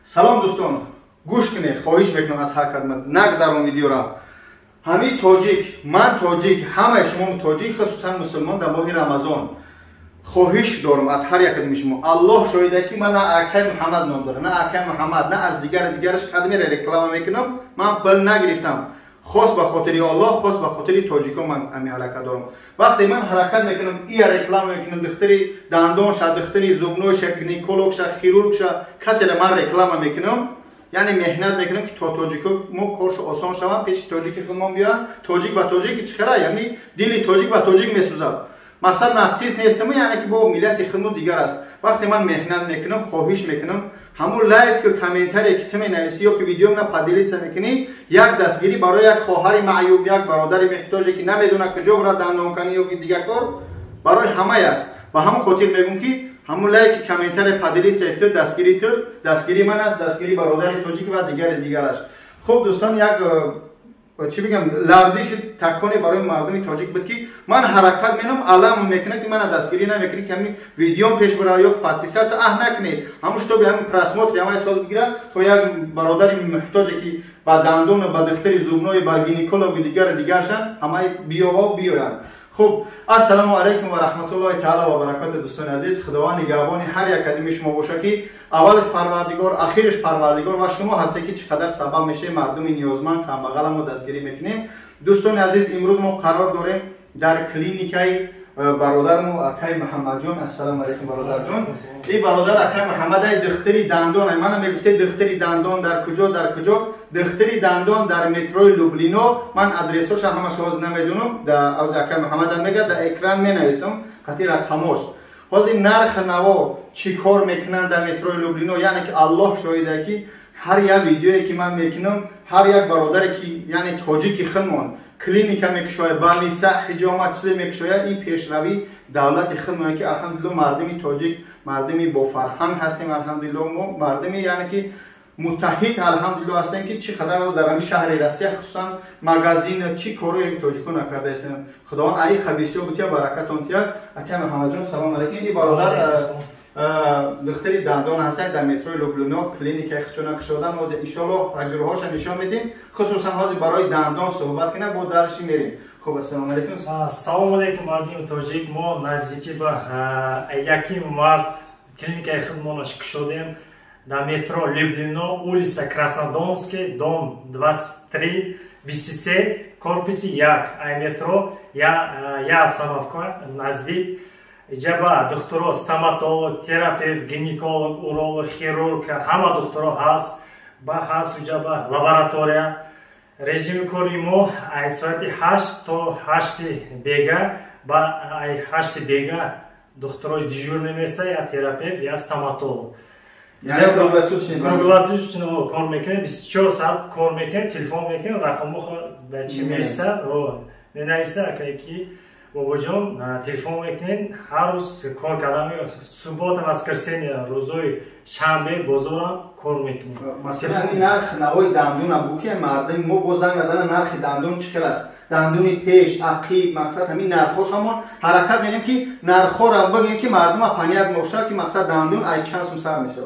سلام دوستان، گوش کنید. خواهش میکنم از هر خدمت نگذرون ویدیو را. همین تاجیک، من تاجیک، همه شما تاجیک، خصوصا مسلمان در ماه رمضان خواهش دارم از هر یک از شما. الله شاهده که من نه اکای محمد نام دارم، نه اکای محمد، نه از دیگرش قدمی را رکلام میکنم. من پول نگرفتم، خاص به خاطر الله، خاص به خاطر تاجیکا من همین حرکت دارم. وقتی من حرکت میکنم این رکلام میکنم، دختری دندان شد، دختری زبنوش، گینکولوگ شد، خیرورگ شد، کسی را من رکلام میکنم، یعنی مهنت میکنم که تاجیکا ما کارش آسان شود. پیش تاجیک خودمان بیان، تاجیک با تاجیک چخره، یعنی دلی تاجیک با تاجیک میسوزد. مقصد نفسیست نیستم، یعنی که با ملت خودمون دیگر است. وقتی من مهنت میکنم، خواهش میکنم همون لایک و کامنتری که تو مینویسی یا که ویدیو من پادلیت میکنی، یک دستگیری برای یک خواهر معیوب، یک برادر محتاجی که نمیدونه کجا برات دندان کنی یا دیگر کار، برای همه است. و همون خاطر میگم که همون لایک کامنتری پادلیت دستگیری من است، دستگیری برادر تاجیک و دیگر است. خب دوستان، یک چی بگم، لرزش تکانی برای مردم تاجیک بود که من حرکت میکنم، علم میکنه که من دستگیری نمیکنی که همین ویدیو پیش برای یک پادپیسات نکنید. همونش تو به همین پرسموت یا همین سال بگیره تو یک برادر محتاجی که با دندون و با دختری زبنوی با گینکولوگ و دیگرشن همه بیاین. خب السلام علیکم و رحمت الله تعالی و برکات. دوستان عزیز، خداوند نگهبان هر یک کدوم شما باشه که اولش پروردگار، آخرش پروردگار و شما هستی که چقدر سبب میشه مردم نیازمند کم بغل ما دستگیری میکنیم. دوستان عزیز، امروز ما قرار داریم در کلینیکای برادرمو اکای محمد جان. السلام علیکم برادر جان. این برادر اکای محمد دختری دندان، من میگفته دختری دندان در کجا؟ دختری دندان در متروی لوبلینو. من ادرسش همش باز نمیدونم، در از اکای محمد میگه در اکران مینویسم خاطر رقمش. باز این نرخ نوا چی کار میکنن در متروی لوبلینو، یعنی که الله شاهده که هر یک ویدیویی که من میکنم، هر یک برادری که یعنی تاجیک خودمون کلینیک میکشوه، بالیسا حجامت چیز میکشوه، این پیشروی دولت خودمونه که الحمدلله مردمی تاجیک مردمی با فرهنگ هستیم. الحمدلله ما مردمی یعنی که متحد الحمدلله هستیم که چی قدر از در همین شهر رسیه خصوصا مگزین چی کارو تاجیکو نکرده هستیم. خداوند ای خبیثیو بتیا برکتون تیا. اکای محمد جان سلام علیکم. این برادر دختری دندان هستن در متروی لوبلینو کلینیک خچونا کشودن. از ان شاء الله تجربه‌هاش نشون میدیم، خصوصا حاضر برای دندان صحبت کنه با درش میریم. خب السلام علیکم. سلام علیکم مردم تاجیک. ما نزدیکی به یکی март کلینیک خودمونش کشودیم در مترو لوبلینو، улица Краснодонский, дом 23, 23, корпус 1, метро, я остановка наздик. Иджаба доктора, стоматолог, терапевт, гинеколог, уролог, хирург, ҳама доктора ҳаст. Ба ҳаст иджаба лаборатория. Режими кори мо аз соати 8 то 8 бега, ба 8 бега докторои дежурный меса, я терапевт, я стоматолог. یعنی круглосуточно кор мекунем, 24 саат кор мекунем, телефон мекунем, рақамҳо дар чӣ места менависа ака ки бобоҷон телефон мекунем, ҳар рӯз кор кардан, субота воскресенья, рӯзои шанбе бозорам кор мекунем. масалан нарх навои дандон абуки мардами мо бо занг назана нархи дандон чӣ хел аст? دندون پیش، عقیب، مقصد همین نرخ‌هاش همون حرکت می‌کنیم که نرخ‌ها رو بگیم که مردم پنیات موشا که مقصد دندون از چند سوم سر میشه.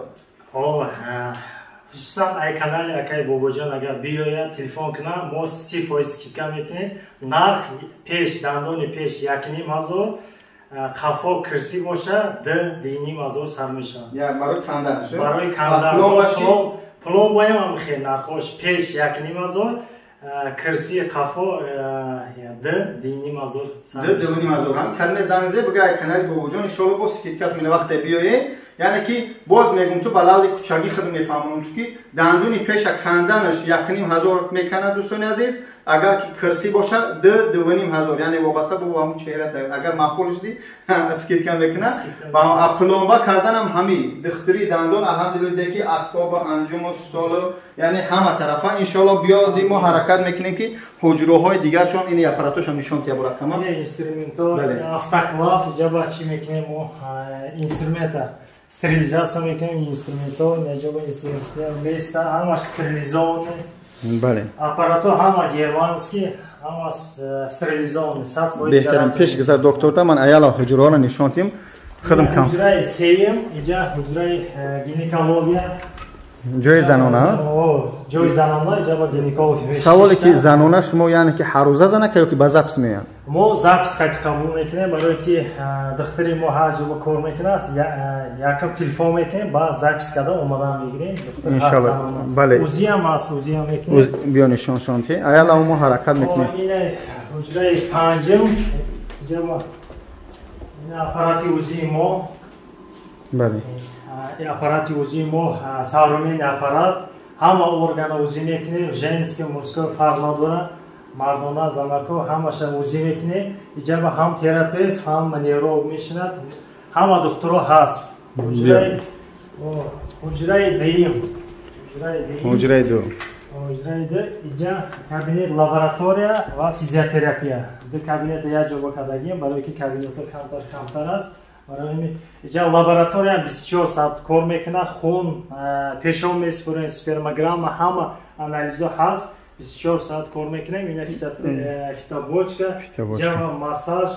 خصوصا ای کانال اکای باباجان اگر بیاید تلفن کنه ما 30% скидка میکنیم. نرخ پیش دندون پیش 1,500، قفا کرسی باشه 2,500 سر میشه. یعنی برای کندنش. برای کندن پلوم هم خیلی نرخش پیش 1,500، کرسی قفا 2,500 هم کلمه زنگزه بگه کانال باباجان ان شاء الله با سکیت کنه وقت بیایه. یعنی که باز میگم تو بلاوی کوچاکی خودم میفهمونم تو که دندونی پیش کندنش 1,500 میکنه دوستان عزیز. اگر که کرسی باشه 2,500، یعنی وابسته به همون چهره تا اگر معقول شدی اسکیت کم بکنه. با پلومبا کردن هم همین دختری دندون الحمدلله که اسباب انجام و استال یعنی همه طرفا ان شاء الله بیازی ما حرکت میکنیم که حجروهای دیگرشون این اپاراتوش هم نشون تیا برات تمام. این اینسترومنتال автоклав جابا چی میکنیم ما اینسترومنتا стерилизация میکنیم. اینسترومنتال نجابا اینسترومنتال میسته همش ستریلیزونه. بله. аппарато ҳама германский, ҳама стерилизован 100%. بهترین پیش گذر دکتر تا من ایالا حجره را نشون دیم خدم کم. حجره سیم اینجا حجره گینکولوژی جای زنانه جای زنانه اینجا با گینکولوگ سوالی که زنانه شما یعنی که هر روزه زنه که با زپس میان ما زپس قد قبول میکنیم برای که دختری ما هر جا با کار میکنه یکم تلفن میکنیم با زپس کده اومدن میگیریم ان شاء الله بله اوزی هم هست اوزی هم میکنیم بیا نشان شانتی ایالا ما حرکت میکنیم این حجره پنجم اینجا با این اپارات اوزی ما بله این اپارات اوزی ما سارومین اپارات همه ارگان اوزی میکنیم ژنسکی مورسکو فرق نداره مردانه زنکو همش اوزی میکنه اینجا با هم تراپیست هم نیرو میشند همه دکترها هست حجره دیم حجره دو اینجا کابینت لابراتوریا و فیزیوتراپیا دو کابینت یا جا با کدگیم برای که کابینت کمتر است برای اینجا لابراتوریا 24 ساعت کار میکنه خون پیشام میسپرن سپرموگرام همه آنالیزها هست 24 ساعت کار میکنیم این فیتا بوچکا جا ماساژ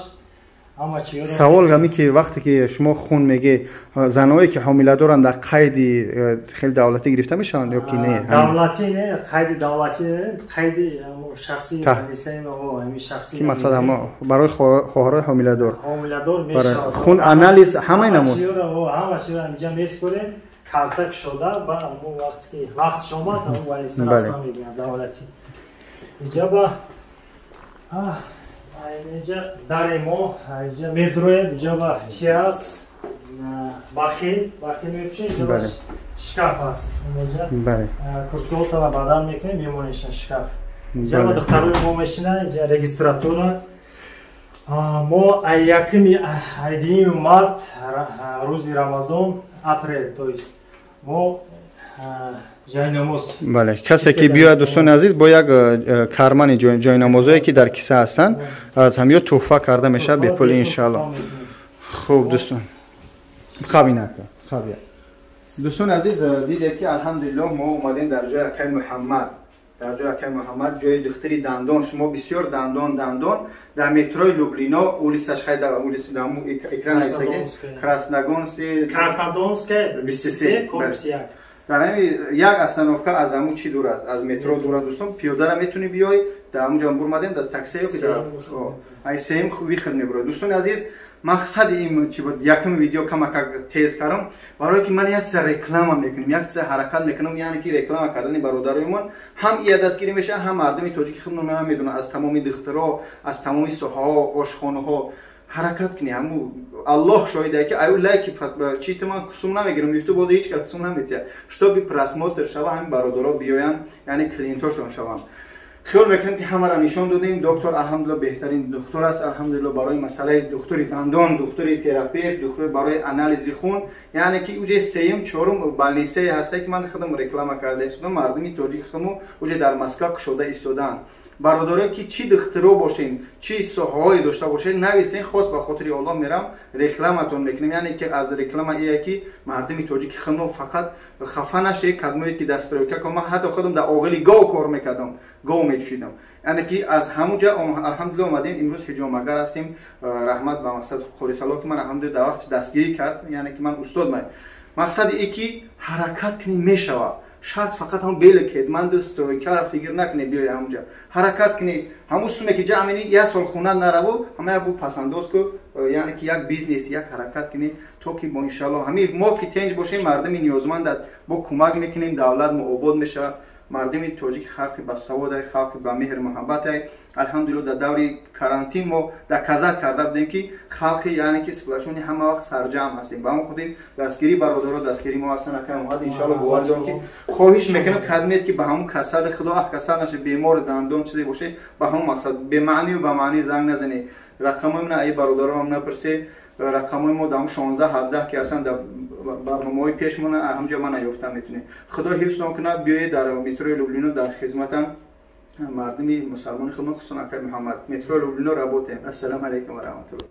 همه چی سوال همی که وقتی که شما خون میگه زنایی که حامله دارن در قید خیلی دولتی گرفته میشن یا که نه دولتی نه قید دولتی نه قید شخصی میسیم و همین شخصی کی مقصد هم برای خواهرای حامله دار میشه خون آنالیز همه نمون همه چی رو اینجا میسپریم کارتک شده با وقتی که وقت شما تا اون وایس رفتن میگن دولتی اینجا با اینجا در ما اینجا میدروی اینجا با چیاس بخیل میشه اینجا با شکاف هست اینجا کرکولتا و بدن میکنیم میمونیشن شکاف اینجا با دختروی ما میشنن اینجا رگیستراتور ما یکمی ایدیم مارت روزی رمضان اپریل تویست ما جای نماز بله کسی که بیاد دوستان عزیز با یک کارمند جای نمازایی که در کیسه هستن از همیا تحفه کرده میشه به پول ان شاء الله. خوب دوستان خوابینا خوابیا دوستان عزیز دیدید که الحمدلله ما اومدیم در جای اکای محمد جای دختری دندان شما بسیار دندان در متروی لوبلینا اولیسش خیلی در اولیس دامو اکران کراسنودونسک 23 کورسیا در همین یک استانوفکا از همون چی دور است از مترو دور است دوستان پیاده را میتونی بیای در همونجا برمادیم در تاکسی یا که در ای سیم خوبی خدمت برو دوستان عزیز مقصد این چی بود یکم ویدیو کم تیز کردم برای که من یک سر رکلام میکنم یک سر حرکت میکنم یعنی که رکلام کردن برادرایمون هم ایه دستگیری میشه هم مردمی تاجیک خودمون هم میدونن از تمامی دخترها از تمامی سوها آشخانه ها حرکت کنی همو الله شاهده که ایو لایک چی من قسم نمیگیرم یوتیوب باز هیچ قسم نمیتیه شتابی پراسموتر شوا همین برادرها بیاین یعنی کلینتاشون شون خیال میکنم که همه را نشان دادیم دکتر الحمدلله بهترین دکتر است الحمدلله برای مسئله دکتری دندان دکتری تراپیست دکتر برای آنالیز خون یعنی که اوجه سیم چهارم بالنیسه هسته که من خودم رکلام کرده استودم مردمی تاجیک خودمو اوجه در مسکو شده استودن برادرایی که چی دخترو باشین چی سوهای داشته باشین نویسین خاص به خاطر الله میرم رکلامتون میکنم یعنی که از رکلام ایه که مردمی تاجیک خودمو فقط خفه نشه کدمایی که دست رو که من حتی خودم در اوغلی گاو کار میکردم گاو میچیدم یعنی که از همونجا الحمدلله اومدیم امروز حجامگر هستیم رحمت به مقصد خوری سلام که من الحمدلله در وقت دستگیری کرد یعنی که من استاد من مقصد ای که حرکت کنی میشوه شاید فقط هم بیل کید من دستوی کار فکر نکنی بیای همونجا حرکت کنی همون سومه که جامینی یا سال خونه نرو همه بو پسندوس کو یعنی که یک بیزنس یک حرکت کنی تو که با ان شاء الله همین ما که تنج باشیم مردمی نیازمند با کمک میکنیم دولت مؤبد میشه مردمی تاجیک خلق با سواد خلق با مهر محبت الحمدلله در دوری کارانتین ما در کازات کرده بودیم که خلق یعنی که سپلاشونی همه وقت سرجم هستیم با ما خودی دستگیری برادرها دستگیری ما هستن که اومد ان شاء الله گوازم که خواهش میکنم خدمت که به همون کسل خدا کسل نشه بیمار دندان چیزی باشه به همون مقصد به معنی و به معنی زنگ نزنی رقم من ای برادرها هم نپرسه رقم ما دام 16 17 که اصلا در برنامه‌های پیشمون همونجا من نیافتم میتونه خدا حفظ کنه بیاید در مترو لوبلینا در خدمتم مردمی مسلمان خدمت خصوصا اکرم محمد مترو لوبلینا رابطه السلام علیکم و رحمت الله